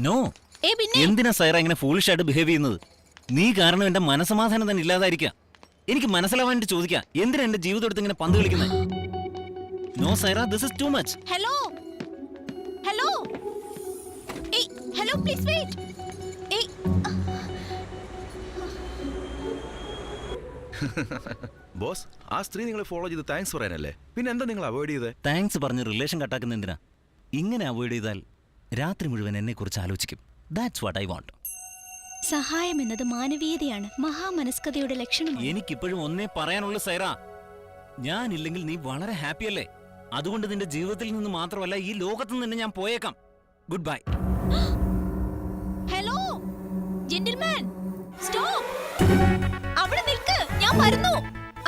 No. എന്തിനാ സൈറ ഇങ്ങനെ foolish ആയിട്ട് ബിഹേവ് ചെയ്യുന്നത്? നീ കാരണം എന്റെ മനസമാധാനം തന്നെ ഇല്ലാതായിരിക്കാം. എനിക്ക് മനസ്സിലാവാൻ ചോദിക്കാം, എന്തിനാ എന്റെ ജീവിതം എടുത്ത് ഇങ്ങനെ പന്ത് കളിക്കുന്നത്? No Saira, this is too much. Hello hello hello please wait. Boss, ആ സ്ത്രീ നിങ്ങളെ ഫോളോ ചെയ്ത് താങ്ക്സ് പറയാനല്ലേ? പിന്നെ എന്താ നിങ്ങൾ അവോയ്ഡ് ചെയ്തേ? താങ്ക്സ് പറഞ്ഞ് റിലേഷൻ കട്ടാക്കുന്ന എന്തിനാ? ഇങ്ങനെ അവോയ്ഡ് ചെയ്താൽ രാത്രി മുഴുവൻ എന്നെ കുറിച്ച് ആലോചിക്കും. That's what I want. സഹായം എന്നത് മാനവീയതയാണ്, മഹാമനസ്കതയുടെ ലക്ഷണമാണ്. എനിക്കിപ്പോഴും ഒന്നേ പറയാനുള്ളൂ സൈറ, ഞാനില്ലെങ്കിൽ നീ വളരെ ഹാപ്പി അല്ലേ? അതുകൊണ്ട് നിന്റെ ജീവിതത്തിൽ നിന്ന് മാത്രമല്ല ഈ ലോകത്ത് നിന്ന് ഞാൻ പോയേക്കാം. Good bye. Hello gentleman, stop. അവിടെ നിൽക്ക്, ഞാൻ വരുന്നു.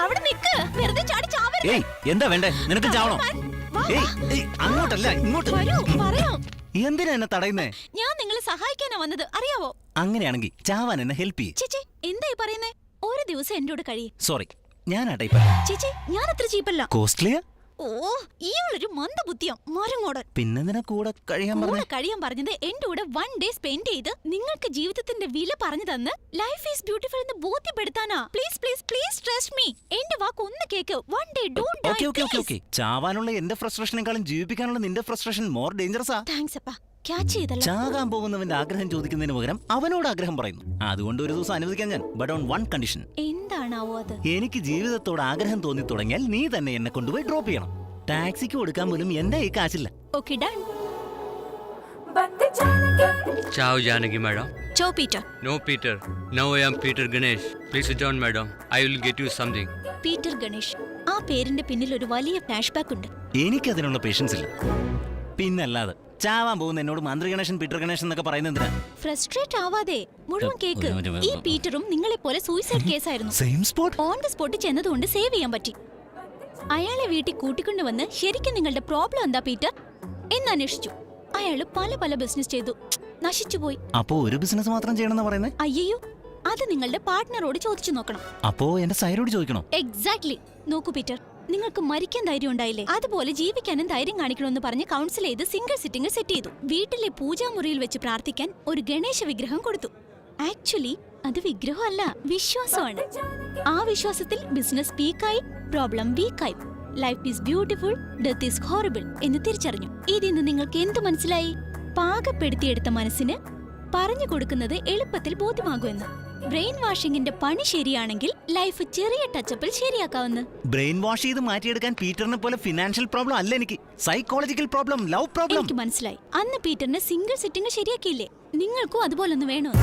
അവിടെ നിൽക്ക്, വെറുതെ ചാടി ചാവരുത്. ഏയ്, എന്താ വേണ്ടേ? നിനക്ക് ചാവണോ? ഏയ്, അങ്ങോട്ടല്ല ഇങ്ങോട്ട്. വരൂ, പറയാം. എന്തിനാ എന്നെ തടയുന്നേ? ഞാൻ നിങ്ങളെ സഹായിക്കാനാ വന്നത്, അറിയാവോ? അങ്ങനെയാണെങ്കിൽ ചാവാൻ എന്നെ ഹെൽപ്പ് ചെയ്യ്. ചേച്ചി എന്തായി പറയുന്നേ? ഒരു ദിവസം എന്റെ കൂടെ കഴിയും. സോറി, ഞാൻ ആ ടൈപ്പ്. ചേച്ചി ഞാൻ അത്ര ചീപ്പല്ല. കോസ്റ്റ്ലിയാ? ഓ, ഇയാളൊരു മന്ദബുദ്ധിയാ, മരങ്ങോടൻ. പിന്നെ കൂടെ കഴിയാൻ കൂടെ കഴിയാൻ പറഞ്ഞത് എന്റെ കൂടെ 1 ഡേ സ്പെൻഡ് ചെയ്ത് നിങ്ങൾക്ക് ജീവിതത്തിന്റെ വില പറഞ്ഞു തന്ന് ലൈഫ് ഈസ് ബ്യൂട്ടിഫുൾ എന്ന് ബോധ്യപ്പെടുത്താനാ. Please please please trust me. എന്റെ വാക്ക് ഒന്ന് കേക്ക്. 1 ഡേ ഡോണ്ട് ഡൈ. ഓക്കേ. ചാവാനുള്ള എന്റെ ഫ്രസ്ട്രേഷനേക്കാളും ജീവിപ്പിക്കാനുള്ള നിന്റെ ഫ്രസ്ട്രേഷൻ മോർ ഡേഞ്ചറസാ. താങ്ക്സ് അപ്പാ, ക്യാച്ച് ചെയ്തല്ലോ. ചാകാൻ പോകുന്നവന്റെ ആഗ്രഹം ചോദിക്കുന്നതിന് പകരം അവനോട് ആഗ്രഹം പറയുന്നു. അതുകൊണ്ട് ഒരു ദിവസം അനുവദിക്കാൻ ഞാൻ, ബട്ട് ഓൺ 1 കണ്ടീഷൻ. എന്താണാവോ അത്? എനിക്ക് ജീവിതത്തോട് ആഗ്രഹം തോന്നി തുടങ്ങിയാൽ നീ തന്നെ എന്നെ കൊണ്ടുപോയി ഡ്രോപ്പ് ചെയ്യണം. ടാക്സിക്ക് കൊടുക്കാൻ പോലും എന്റെ ഈ കാശില്ല. Okay done. Ciao Janaki madam. Ciao Peter. No Peter. Now I am Peter Ganesh. Please sit down madam. I will get you something. Peter Ganesh. ആ പേരിന്റെ പിന്നിൽ ഒരു വലിയ ഫ്ലാഷ് ബാക്ക് ഉണ്ട്. എനിക്കതിനുള്ള പേഷ്യൻസ് ഇല്ല. പിന്നല്ലാതെ ചാവാൻ പോകുന്ന എന്നോട് മന്ത്രി ഗണേശൻ പീറ്റർ ഗണേശൻ എന്നൊക്കെ പറയുന്നത് എന്തിനാ? ഫ്രസ്ട്രേറ്റ് ആവാതെ മുഴുവൻ കേക്ക്. ഈ പീറ്ററും നിങ്ങളെ പോലെ സൂയിസൈഡ് കേസായിരുന്നു. Same spot. On the spot ചെന്നതുകൊണ്ട് സേവ് ചെയ്യാൻ പറ്റി. അയാളെ വീട്ടിൽ കൂട്ടിക്കൊണ്ടുവന്ന് ശരിക്കും നിങ്ങളുടെ പ്രോബ്ലം എന്താ പീറ്റർ എന്നന്വേഷിച്ചു. അയാള് പല ബിസിനസ് ചെയ്തു, നശിച്ചുപോയി. അപ്പോ ഒരു ബിസിനസ് മാത്രം ചെയ്യണമെന്ന് പറയുന്നത്? അയ്യോ, അത് നിങ്ങളുടെ പാർട്ട്ണറോട് ചോദിച്ചു നോക്കണം. അപ്പോ എന്റെ സൈറോട് ചോദിക്കണോ? എക്സാക്ട്ലി. നോക്കൂ പീറ്റർ, നിങ്ങൾക്ക് മരിക്കാൻ ധൈര്യം ഉണ്ടായില്ലേ, അതുപോലെ ജീവിക്കാനും ധൈര്യം കാണിക്കണമെന്ന് പറഞ്ഞ് കൗൺസിൽ ചെയ്ത് സിംഗിൾ സിറ്റിംഗ് സെറ്റ് ചെയ്തു. വീട്ടിലെ പൂജാമുറിയിൽ വെച്ച് പ്രാർത്ഥിക്കാൻ ഒരു ഗണേശ വിഗ്രഹം കൊടുത്തു. ആക്ച്വലി അത് വിഗ്രഹമല്ല, വിശ്വാസമാണ്. ആ വിശ്വാസത്തിൽ ബിസിനസ് പീക്കായി, പ്രോബ്ലം വീക്കായി. Life is beautiful, death is horrible എന്ന് തിരിച്ചറിഞ്ഞു. ഇതിന്ന് നിങ്ങൾക്ക് എന്ത് മനസ്സിലായി? പാകപ്പെടുത്തിയെടുത്ത മനസ്സിന് പറഞ്ഞു കൊടുക്കുന്നത് എളുപ്പത്തിൽ ബോധ്യമാകുമെന്ന്. ബ്രെയിൻ വാഷിംഗിന്റെ പണി ശരിയാണെങ്കിൽ ലൈഫ് ചെറിയ ടച്ചപ്പിൽ ശരിയാക്കാവുന്ന. ബ്രെയിൻ വാഷ് ചെയ്ത് മാറ്റിയെടുക്കാൻ പീറ്ററിനെ പോലെ ഫിനാൻഷ്യൽ പ്രോബ്ലം അല്ല എനിക്ക്, സൈക്കോളജിക്കൽ പ്രോബ്ലം, ലവ് പ്രോബ്ലം. എനിക്ക് മനസ്സിലായി. അന്ന് പീറ്ററിന് സിംഗിൾ സിറ്റിംഗ് ശരിയാക്കിയില്ലേ, നിങ്ങൾക്കും അതുപോലൊന്ന് വേണോ?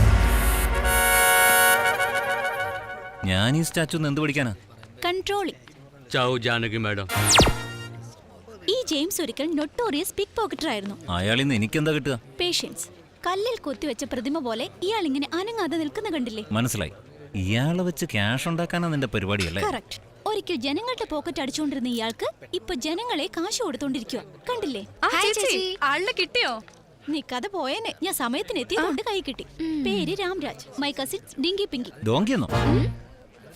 ഞാൻ ഈ സ്റ്റാച്ചു എന്ത് പഠിക്കാനാ? കൺട്രോളിംഗ്. Ciao Janaki madam. ഈ ജെയിംസ് ഒരിക്കൽ നൊട്ടോറിയസ് പിക് പോക്കറ്റർ ആയിരുന്നു. അയാളിൽ നിന്ന് എനിക്കെന്താ കിട്ടുക? പേഷ്യൻസ്. കല്ലിൽ കൊത്തിവെച്ച പ്രതിമ പോലെ ഇയാൾ ഇങ്ങനെ അനങ്ങാതെ നിൽക്കുന്ന കണ്ടില്ലേ? മനസ്സിലായി. ഇയാളെ വെച്ച് ക്യാഷ് ഉണ്ടാക്കാനാ നിന്റെ പരിപാടിയല്ലേ? കറക്റ്റ്. ഒരിക്കൽ ജനങ്ങളുടെ പോക്കറ്റ് അടിച്ചുകൊണ്ടിരുന്ന ഇയാൾക്ക് ഇപ്പൊ ജനങ്ങളെ കാശ് കൊടുത്തോണ്ടിരിക്കുക, കണ്ടില്ലേ? ആളിനെ കിട്ടിയോ? നീ കഥ പോയേനെ. ഞാൻ സമയത്തിന് എത്തിയതുകൊണ്ട് കൈ കിട്ടി. പേര് രാംരാജ്. My cousin Dinki Pinki. ഡോങ്കിയെന്നോ?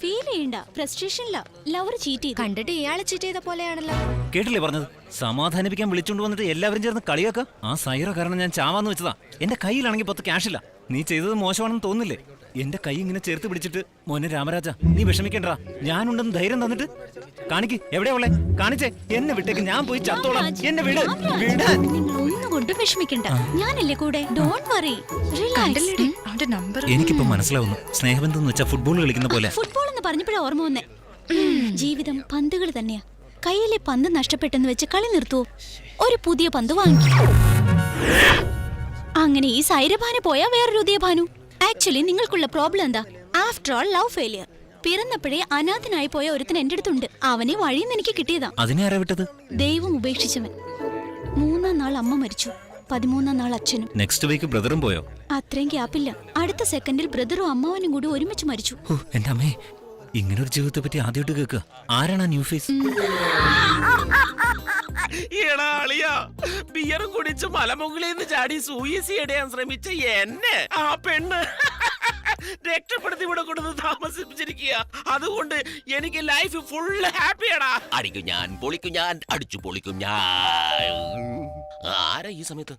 ഫീൽ ചെയ്യണ്ട, ഫ്രസ്ട്രേഷനില്ല. ലവർ ചീറ്റ് ചെയ്തു. കണ്ടിട്ട് ഇയാളെ ചീറ്റ് ചെയ്ത പോലെയാണല്ലോ. കേട്ടില്ലേ പറഞ്ഞത്? സമാധാനിപ്പിക്കാൻ വിളിച്ചോണ്ട് വന്നിട്ട് എല്ലാവരും ചേർന്ന് കളിയാക്ക. ആ സൈറ കാരണം ഞാൻ ചാവാന്ന് വെച്ചതാ. എന്റെ കയ്യിലാണെങ്കിൽ 10 ക്യാഷ് ഇല്ല. നീ ചെയ്തത് മോശമാണെന്ന് തോന്നുന്നില്ലേ? എന്റെ കൈ ഇങ്ങനെ ചേർത്ത് പിടിച്ചിട്ട്, മോനെ രാമരാജ നീ വിഷമിക്കണ്ടാ, ഞാനുണ്ടെന്ന് ധൈര്യം തന്നിട്ട് കാണിക്ക്. എവിടെയാ ഉള്ളേ? കാണിച്ചേ. എന്നെ വിട്ടേക്ക്, ഞാൻ പോയി ചത്തോളാം. എന്നെ വിട്. നിങ്ങൾ ഒന്നുകൊണ്ടും വിഷമിക്കണ്ട, ഞാനല്ലേ കൂടെ. Don't worry, relax. അവന്റെ നമ്പർ എനിക്കിപ്പോ മനസ്സിലാവുന്നു, സ്നേഹബന്ധം എന്ന് വെച്ചാൽ ഫുട്ബോൾ കളിക്കുന്ന പോലെ. ഫുട്ബോൾ എന്ന് പറഞ്ഞപ്പോഴാ ഓർമ്മ വന്നേ. ജീവിതം പന്തുകൾ തന്നെയാ. കയ്യിലെ പന്ത് നഷ്ടപ്പെട്ടെന്ന് വെച്ച് കളി നിർത്തുവോ? ഒരു പുതിയ പന്ത് വാങ്ങി. അങ്ങനെ ഈ സൈരഭാനു പോയാ വേറൊരു ഉദയഭാനു. ആക്ച്വലി നിങ്ങൾക്കുള്ള പ്രോബ്ലം എന്താ? After all love failure. പിറന്നപ്പോഴേ അനാഥനായി പോയ ഒരുത്തൻ എന്റെ അടുത്തുണ്ട്. അവനെ വഴിയിൽ നിന്ന് എനിക്ക് കിട്ടിയതാ. അതിനെ ആരാ വിട്ടത്? ദൈവം ഉപേക്ഷിച്ചവൻ. 3-ാം നാൾ അമ്മ മരിച്ചു, 13-ാം നാൾ അച്ഛനും. നെക്സ്റ്റ് വീക്ക് ബ്രദറും പോയോ? അത്രയും ഗ്യാപ്പില്ല. അടുത്ത സെക്കൻഡിൽ ബ്രദറും അമ്മാവനും കൂടി ഒരുമിച്ച് മരിച്ചു. എന്റെ അമ്മേ, ഇങ്ങനൊരു ജീവിതത്തെ പറ്റി ആദ്യമായിട്ട് കേൾക്കുക. ആരാണ് ആ ന്യൂ ഫേസ്? ബിയറും കുടിച്ച് മലമുകളിൽ നിന്ന് ചാടി സൂയിസൈഡ് ചെയ്യാൻ ശ്രമിച്ച എന്നെ ആ പെണ്ണ് രക്ഷപ്പെടുത്തി ഇവിടെ കൊണ്ടു താമസിപ്പിച്ചിരിക്കുക. അതുകൊണ്ട് എനിക്ക് ലൈഫ് ഫുള്ള് ഹാപ്പിയാടാ. അടിക്കും ഞാൻ, പൊളിക്കും ഞാൻ, അടിച്ചു പൊളിക്കും ഞാൻ. ആരാ ഈ സമയത്ത്?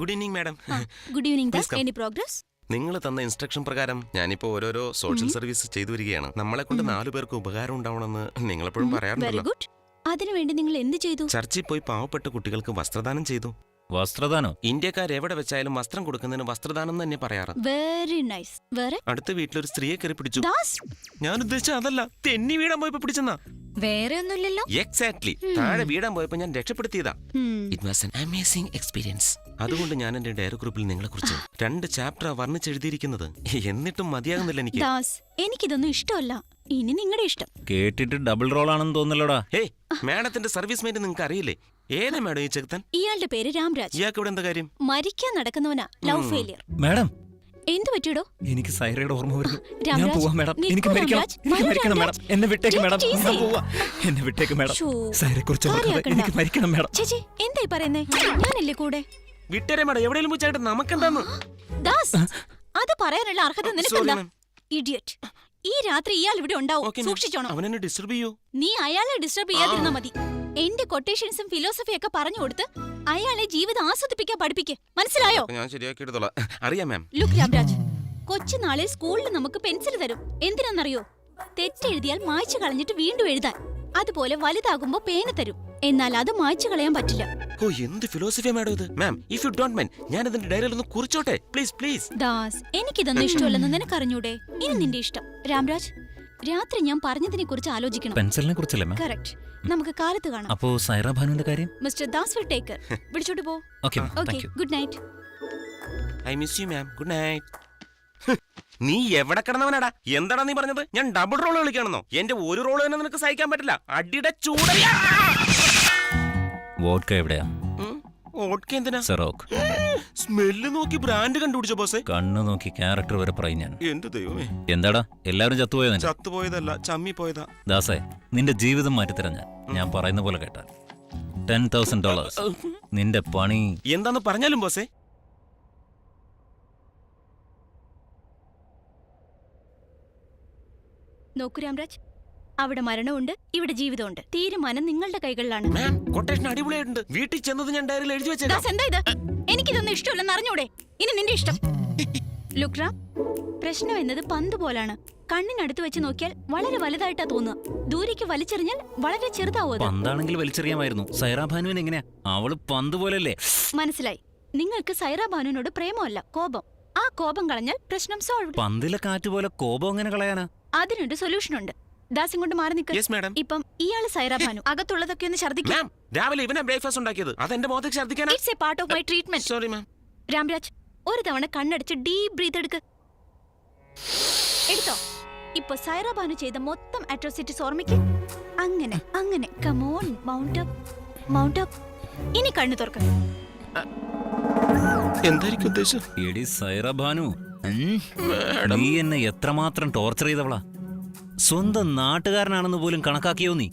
Good evening madam. Good evening Please Das. come. Any progress? നിങ്ങൾ തന്ന ഇൻസ്ട്രക്ഷൻ പ്രകാരം ഞാനിപ്പോ ഓരോരോ സോഷ്യൽ സർവീസ് ചെയ്തു വരികയാണ്. നമ്മളെ കൊണ്ട് 4 പേർക്ക് ഉപകാരം ഉണ്ടാവണമെന്ന് നിങ്ങളെപ്പോഴും വെരി പറയാറുണ്ടല്ലോ. ഗുഡ്. അതിനുവേണ്ടി നിങ്ങൾ എന്ത് ചെയ്തു? ചർച്ചിൽ പോയി പാവപ്പെട്ട കുട്ടികൾക്ക് വസ്ത്രദാനം ചെയ്തു. വസ്ത്രദാനോ? ഇന്ത്യക്കാർ എവിടെ വെച്ചായാലും വസ്ത്രം കൊടുക്കുന്നതിന് വസ്ത്രദാനം തന്നെ പറയാറ്. Very nice. വേറെ? അടുത്ത വീട്ടിലൊരു സ്ത്രീയെ കയറി പിടിച്ചു. ദാസ്, ഞാൻ ഉദ്ദേശിച്ച അതല്ല, തെന്നി വീടാൻ പോയപ്പോ പിടിച്ചെന്നാ. വേറെ ഒന്നുമില്ലല്ലോ. എക്സാക്ട്ലി. താഴെ വീടാൻ പോയപ്പോ ഞാൻ രക്ഷപ്പെടുത്തിയതാ. It was an amazing experience. അതുകൊണ്ട് ഞാൻ എന്റെ ഡയറി ഗ്രൂപ്പിൽ നിങ്ങളെ കുറിച്ച് 2 ചാപ്റ്റർ വർണ്ണിച്ചെഴുതിയിരിക്കുന്നത്. എന്നിട്ടും മതിയാകുന്നില്ല എനിക്ക്. ദാസ്, എനിക്കിതൊന്നും ഇഷ്ടമല്ല. ഇനി നിങ്ങളുടെ ഇഷ്ടം. കേട്ടിട്ട് ഡബിൾ റോൾ ആണെന്ന് തോന്നലോടാ. ഹേയ്, മാഡത്തിന്റെ സർവീസ് മേറ്റ് നിങ്ങൾക്ക് അറിയില്ലേ? ഏതാ മാഡം ഈ ചെറുക്കൻ? ഇയാളുടെ പേര് രാംരാജ്. ഇയാൾക്ക് ഇവിടെ എന്താ കാര്യം? മരിക്കാൻ നടക്കുന്നവനാ. Love failure. മാഡം, എന്ത് പറ്റിയടോ? എനിക്ക് സൈറയുടെ ഓർമ്മ വരുന്നു. രാംരാജ്, ഞാൻ പോവാം മാഡം. നിൽക്കൂ എനിക്ക് മരിക്കണം. രാംരാജ്. എനിക്ക് മരിക്കണം മാഡം. രാംരാജ്. എന്നെ വിട്ടേക്ക് Take മാഡം. it easy. ഞാൻ പോവാ. എന്നെ വിട്ടേക്ക് മാഡം. ശോ, സൈറയെ കുറിച്ച് കാര്യാക്കണ്ട. എനിക്ക് മരിക്കണം മാഡം. ചേച്ചി, എന്തായി പറയുന്നേ? ഞാനല്ലേ കൂടെ? വിട്ടേരെ മാഡം, എവിടെയെങ്കിലും വെച്ചായിട്ട് നമുക്കെന്താന്ന്? ദാസ്, അത് പറയാനുള്ള അർഹത Sorry, നിനക്കെന്താ? ma'am. ഇഡിയറ്റ്. ഈ രാത്രി ഇയാൾ ഇവിടെ ഉണ്ടാവും. Okay, ma'am. സൂക്ഷിച്ചോണം. അവനെന്നെ ഡിസ്റ്റർബ് ചെയ്യൂ. നീ അയാളെ ഡിസ്റ്റർബ് ചെയ്യാതിരുന്നാ മതി. എന്റെ കൊട്ടേഷൻസും ഫിലോസഫിയൊക്കെ പറഞ്ഞു കൊടുത്ത് അയാളെ ജീവിതം ആസ്വദിപ്പിക്കാൻ പഠിപ്പിക്ക്. മനസ്സിലായോ? ഞാൻ ശരിയാക്കി എടുത്തോളാം. അറിയാം മാം. ലുക്ക് രാംരാജ്, കൊച്ചുനാളിൽ സ്കൂളിൽ നമുക്ക് പെൻസിൽ തരും. എന്തിനാണെന്നറിയോ? തെറ്റെഴുതിയാൽ മായ്ച്ചു കളഞ്ഞിട്ട് വീണ്ടും എഴുതാൻ. അതുപോലെ വലുതാകുമ്പോ പേന തരും. എന്നാൽ അത് മായ്ച്ചു കളയാൻ പറ്റില്ല. ഓ, എന്ത് ഫിലോസഫിയാ മാഡം ഇത്? മാം, ഇഫ് യു ഡോണ്ട് മൈൻഡ്, ഞാൻ ഇതിന്റെ ഡയറിയിൽ ഒന്ന് കുറിച്ചോട്ടെ പ്ലീസ് പ്ലീസ്. ദാസ്, എനിക്കിതൊന്നും ഇഷ്ടമല്ലെന്ന് നിനക്കറിഞ്ഞൂടെ? ഇനി നിന്റെ ഇഷ്ടം. രാംരാജ്, രാത്രി ഞാൻ പറഞ്ഞതിനെ കുറിച്ച് ആലോചിക്കണം. പെൻസിലിനെ കുറിച്ചല്ലേ മാം? കറക്റ്റ്. നമുക്ക് കാലത്ത് കാണാം. അപ്പോ സൈറ ഭാനുവിന്റെ കാര്യം? Mister Das will take care. വിളിച്ചോട്ട് പോ. Okay okay, thank you. Good night. I miss you ma'am. Good night. നീ എവിടെ കിടന്നവനാടാ? എന്താടാ നീ പറഞ്ഞത്? ഞാൻ ഡബിൾ റോൾ കളിക്കണമെന്നോ? എന്റെ ഒരു റോൾ തന്നെ നിനക്ക് സഹിക്കാൻ പറ്റില്ല. അടിയുടെ ചൂടല്ല. വോഡ്ക എവിടെയാ? ഓട്ക എന്തിനാ? സെറോക്ക്. സ്മെല്ല് നോക്കി ബ്രാൻഡ് കണ്ടുപിടിച്ച ബോസേ. കണ്ണു നോക്കി ക്യാരക്ടർ വരെ പറയും ഞാൻ. എന്റെ ദൈവമേ. എന്താടാ എല്ലാവരും ചത്തുപോയതാ? ചത്തുപോയതല്ല, ചമ്മി പോയതാ. ദാസേ, നിന്റെ ജീവിതം മാറ്റിത്തരാം ഞാൻ പറയുന്ന പോലെ കേട്ടാൽ. $10,000 നിന്റെ പണി. എന്താന്ന് പറഞ്ഞാലും ബോസേ. നോക്കൂ രാംരാജ്, അവിടെ മരണമുണ്ട്, ഇവിടെ ജീവിതമുണ്ട്. തീരുമാനം നിങ്ങളുടെ കൈകളിലാണ്. മാം, കൊട്ടേഷൻ അടിപൊളിയായിട്ടുണ്ട്. വീട്ടിൽ ചെന്നത് ഞാൻ ഡയറിയിൽ എഴുതി വെച്ചേക്കാം. ദാസ്, എന്താ ഇത്? എനിക്കിതൊന്നും ഇഷ്ടമല്ലെന്ന് അറിഞ്ഞൂടെ? ഇനി നിന്റെ ഇഷ്ടം. ലുക്ക് റാം, പ്രശ്നം എന്നത് പന്ത് പോലാണ്. കണ്ണിനടുത്ത് വെച്ച് നോക്കിയാൽ വളരെ വലുതായിട്ടാ തോന്നുക. ദൂരേക്ക് വലിച്ചെറിഞ്ഞാൽ വളരെ ചെറുതാവും അത്. പന്താണെങ്കിൽ വലിച്ചെറിയാമായിരുന്നു. സൈറ ഭാനുവിന് എങ്ങനെയാ? അവള് പന്ത് പോലല്ലേ? മനസ്സിലായി. നിങ്ങൾക്ക് സൈറ ബാനുവിനോട് പ്രേമമല്ല, കോപം. ആ കോപം കളഞ്ഞാൽ പ്രശ്നം സോൾവ്. പന്തിലെ കാറ്റ് പോലെ കോപം എങ്ങനെ കളയാനാ? അതിനൊരു സൊല്യൂഷൻ ഉണ്ട്. ദാസ്, ഇങ്ങോട്ട് മാറി നിൽക്ക്. Yes madam. ഇപ്പം ഇയാള് സൈറ ബാനു. അകത്തുള്ളതൊക്കെ ഒന്ന് ഛർദ്ദിക്കാം. മാം, രാവിലെ ഇവനെ ബ്രേക്ക്ഫാസ്റ്റ് ഉണ്ടാക്കിയത്. അതെന്റെ മുഖത്തേക്ക് ഛർദ്ദിക്കാനാ? It's a part of my treatment. Sorry ma'am. Ramraj, ഒരു തവണ കണ്ണടച്ച് ഡീപ് ബ്രീത്ത് എടുക്ക്. എടുത്തോ. ഇപ്പൊ സൈറ ബാനു ചെയ്ത മൊത്തം അട്രോസിറ്റീസ് ഓർമ്മിക്ക്. അങ്ങനെ അങ്ങനെ. Come on, mount up, mount up. ഇനി കണ്ണു തുറക്ക്. എന്തായിരിക്കും ഉദ്ദേശം? എടി സൈറ ഭാനു, നീ എന്നെ എത്രമാത്രം ടോർച്ചർ ചെയ്തവളാ. സ്വന്തം നാട്ടുകാരനാണെന്ന് പോലും കണക്കാക്കിയോ നീ?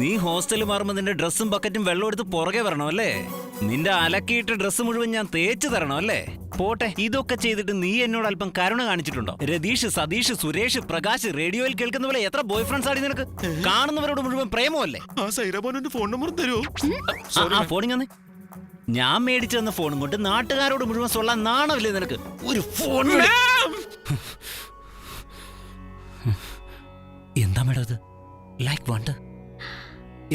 നീ ഹോസ്റ്റലിൽ മാറുമ്പോ നിന്റെ ഡ്രസ്സും ബക്കറ്റും വെള്ളം എടുത്ത് പുറകെ വരണം അല്ലേ? നിന്റെ അലക്കിയിട്ട് ഡ്രസ്സ് മുഴുവൻ ഞാൻ തേച്ച് തരണം അല്ലേ? പോട്ടെ, ഇതൊക്കെ ചെയ്തിട്ട് നീ എന്നോട് അല്പം കരുണ കാണിച്ചിട്ടുണ്ടോ? രതീഷ്, സതീഷ്, സുരേഷ്, പ്രകാശ്, റേഡിയോയിൽ കേൾക്കുന്ന പോലെ എത്ര ബോയ് ഫ്രണ്ട്സ് ആടി നിനക്ക്? കാണുന്നവരോട് മുഴുവൻ പ്രേമമല്ലേ? ആ സൈറബോന്റെ ഫോൺ നമ്പർ തരുമോ? ആ ഫോണിങ് ഞാൻ മേടിച്ചു തന്ന ഫോണും കൊണ്ട് നാട്ടുകാരോട് മുഴുവൻ സൊല്ലാൻ നാണമില്ലേ നിനക്ക്? ഒരു ഫോൺ. എന്താ മേഡം ഇത്? ലൈക്ക് വണ്ട്.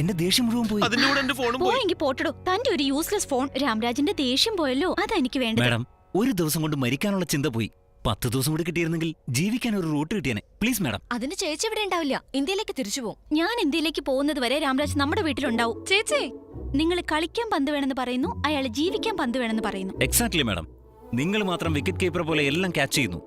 എന്റെ ദേഷ്യം മുഴുവൻ പോയി. അതിന്റെ കൂടെ എന്റെ ഫോണും പോയി. പോയെങ്കിൽ പോട്ടടോ. തന്റെ ഒരു യൂസ്ലെസ് ഫോൺ. രാംരാജിന്റെ ദേഷ്യം പോയല്ലോ, അതാ എനിക്ക് വേണ്ടത്. മാഡം, ഒരു ദിവസം കൊണ്ട് മരിക്കാനുള്ള ചിന്ത പോയി. 10 ദിവസം കൂടി കിട്ടിയിരുന്നെങ്കിൽ ജീവിക്കാൻ ഒരു റൂട്ട് കിട്ടിയനെ. Please madam. അതിന് ചേച്ചി ഇവിടെ ഉണ്ടാവില്ല. ഇന്ത്യയിലേക്ക് തിരിച്ചു പോകും. ഞാൻ ഇന്ത്യയിലേക്ക് പോകുന്നത് വരെ രാംരാജ് നമ്മുടെ വീട്ടിലുണ്ടാവും. ചേച്ചി, നിങ്ങൾ കളിക്കാൻ പന്ത് വേണമെന്ന് പറയുന്നു, അയാൾ ജീവിക്കാൻ പന്ത് വേണമെന്ന് പറയുന്നു. Exactly madam. നിങ്ങൾ മാത്രം വിക്കറ്റ് കീപ്പർ പോലെ എല്ലാം ക്യാച്ച് ചെയ്യുന്നു.